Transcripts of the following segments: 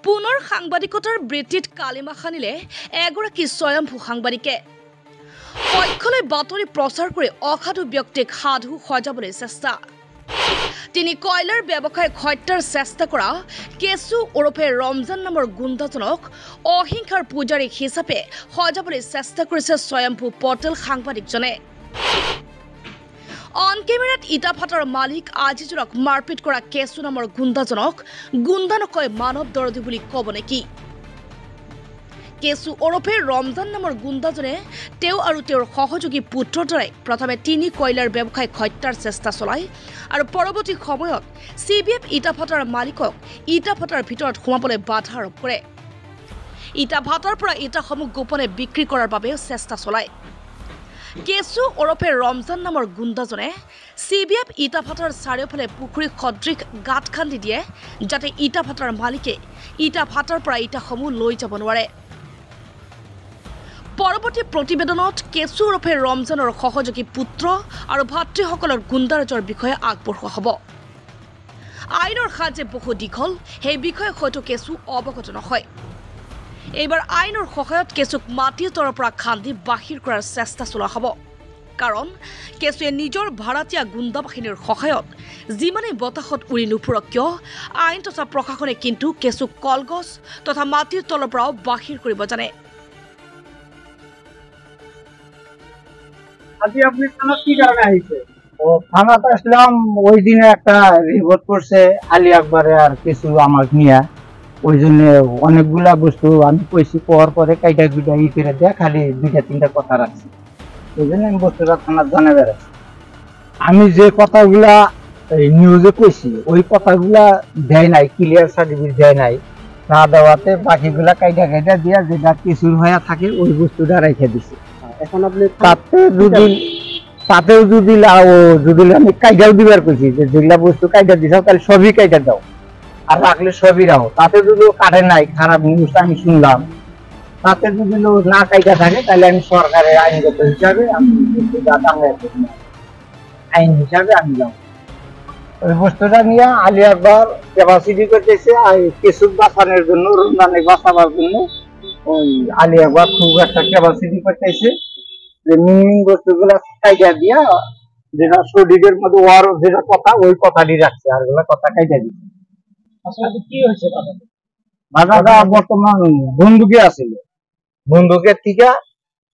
পুনৰ সাংবাদিকতাৰ বৃত্তিত কালিমা খানিলে এগৰাকী স্বয়ম্ভূ সাংবাদিকে পক্ষলৈ বাতৰি প্ৰচাৰ কৰি অসাধু ব্যক্তিক সাধু সজাবলৈ চেষ্টা। তিনি কয়লাৰ ব্যৱসায়িক হত্যাৰ চেষ্টা কৰা কেশু ওৰফে ৰমজান নামৰ গুণ্ডাজনক অহিংসাৰ পূজাৰী হিচাপে সজাবলৈ চেষ্টা কৰিছে স্বয়ম্ভূ পটেল সাংবাদিকজনে। অন কেমেৰাত ইটা ভাটাৰ মালিক আজিজুৰক মাৰপিট কৰা কেশু নামৰ গুণ্ডাজনক গুণ্ডা নকয় মানৱ দৰদী বুলি ক'ব নেকি? কেশু ওৰফে ৰমজান নামৰ গুণ্ডাজনে তেওঁ আৰু তেওঁৰ সহযোগী পুত্ৰৰ দ্বাৰাই প্ৰথমে তিনি কয়লাৰ ব্যৱসায়িক হত্যাৰ চেষ্টা চলায় আৰু পৰৱৰ্তী সময়ত CBF ইটা ভাটাৰ মালিকক ইটা ভাটাৰ ভিতৰত সোমাবলৈ বাধা আৰোপ কৰে। ইটা ভাটাৰ পৰা ইটাসমূহ গোপনে বিক্ৰী কৰাৰ বাবে চেষ্টা চলায়। কেশু ওৰফে ৰমজান নামৰ গুণ্ডাজনে CBF ইটা ভাটাৰ চাৰিওফালে পুখুৰী সদৃশ গাঁত খান্দি দিয়ে যাতে ইটা ভাটাৰ মালিকে ইটা ভাটাৰ পৰা ইটাসমূহ লৈ যাব নোৱাৰে। পৰৱৰ্তী প্ৰতিবেদনত কেশু ওৰফে ৰমজানৰ সহযোগী পুত্ৰ আৰু ভাতৃসকলৰ গুণ্ডাৰাজৰ বিষয়ে আগবঢ়োৱা হ'ব। আইনৰ হাত যে বহু দীঘল সেই বিষয়ে হয়তো কেশু অৱগত নহয়। এইবাৰ আইনৰ সহায়ত কেশুক মাটিৰ তলৰ পৰা খান্দি বাহিৰ কৰাৰ চেষ্টা চলোৱা হ'ব। কাৰণ কেশুৱে নিজৰ ভাড়াতীয়া গুণ্ডা বাহিনীৰ সহায়ত যিমানেই বতাহত উৰি নুফুৰক কিয় আইন তথা প্ৰশাসনে কিন্তু কেশুক কলগছ তথা মাটিৰ তলৰ পৰাও বাহিৰ কৰিব জানে। আজি আপনি থানা কি কারণে আইছে? ও থানাতে আসলাম, ওই দিনে একটা রিপোর্ট করছে আলী আকবরে আর কিছু আমাকে নিয়ে, ওই জন্য অনেকগুলা বস্তু আমি কইছি পর পরে কাইটা দুইটা ই করে দেয়, খালি দুইটা তিনটা কথা রাখছি, ওই জন্য আমি বস্তুটা থানার জানা বেড়াচ্ছি। আমি যে কথাগুলা নিউজে কইছি ওই কথাগুলা দেয় নাই, ক্লিয়ার সার্টিফিকেট দেয় নাই, না দেওয়াতে বাকিগুলা কাইটা কাইটা দিয়া যেটা কিছুর হয়ে থাকে ওই বস্তুটা রেখে দিছে। এখন আপনি তাতেও যদি আমি কাইটাও দিবার কইছি যে যেগুলা বস্তু কাইটা দিছাও তাহলে সবই কাইটা দাও আর রাখলে সবই রাখো, তাতে যদি কাটে নাই খারাপ নিউজটা আমি শুনলাম, তাতে যদি না কাইটা থাকে তাহলে আমি সরকারের আইনগত হিসাবে আমি আইন হিসাবে আমি যাবো। ওই বস্তুটা নিয়ে আলী আকবর ক্যাপাসিটি করতেছে কিছু বাঁচানোর জন্য, রমজানে বাঁচাবার জন্য ওই আলী আকবর খুব একটা ক্যাপাসিটি করতেছে যে মিনিং বস্তুগুলা কাইটা দিয়া যেটা শরীরের মধ্যে ওয়ার যেটা কথা ওই কথাটি রাখছে আর ওগুলা কথা কাইটা দিচ্ছে। আসলে কি হয়েছে বাধাটা? বর্তমান বন্দুকে আছিল, বন্দুকের থেকে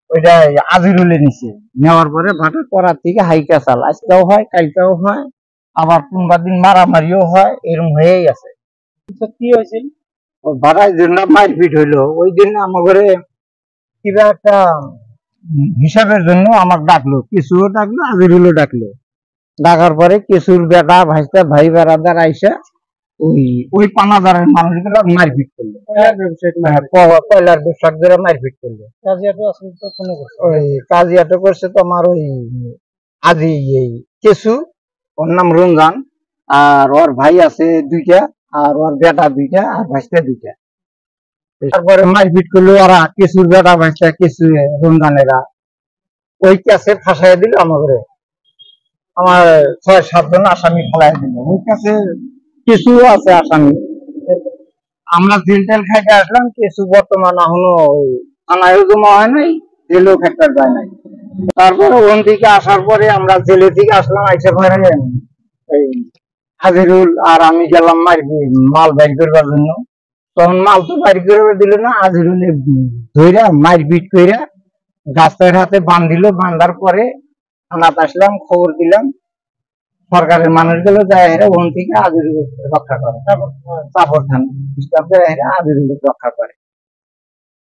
ওইটা আজিরুলে নিছে, নেওয়ার পরে ভাটা করার থেকে হাইকা চাল আজকেও হয় কালকেও হয়, আবার 15 দিন মারামারিও হয়, এরকম হয়েই আছে। কি হয়েছিল? ভাড়ায় জন্য মারপিট হইলো, ওই দিন আমার কিবা একটা হিসাবের জন্য আমাকে ডাকলো, কিছুও ডাকলো আজিরুলও ডাকলো, ডাকার পরে কিছুর বেটা ভাইস্তা ভাই বেড়াদার আইসা ওই পানাদারের মানুষগুলো মারপিট করলো, কয়লার ব্যবসায়ীরা মারপিট করলো। ওই কাজিয়াটা করছে তোমার ওই আজি এই কেশু, ওর নাম রমজান, আর ওর ভাই আছে দুইটা, আর ওর বেটা দুইটা, আর ভাইস্তা দুইটা। তারপরে মারপিট করলো ওরা, কেশুর বেটা ভাইস্তা কেশু রমজানেরা, ওই কাছে ফাঁসাই দিল আমাকে, আমার 6-7 জন আসামি ফেলাই দিল, ওই কাছে কিছু আছে আসামি। আমরা জেল টেল খাইতে আসলাম, কিছু বর্তমান এখনো থানায় জমা হয় নাই, জেলেও খাইতে যায় নাই। তারপরে ওখান থেকে আসার পরে আমরা জেলে থেকে আসলাম, আইসে পরে এই আজিরুল আর আমি গেলাম মাল বাইর করবার জন্য, তখন মাল তো বাইর করে দিল না, আজিরুল ধইরা মারপিট কইরা গাছের হাতে বান্ধিল, বান্ধার পরে থানাতে আসলাম, খবর দিলাম, সরকারের মানুষগুলো যায় ওখান থেকে আজিরুল রক্ষা করে, চাপড় থানা আজিরুল রক্ষা করে।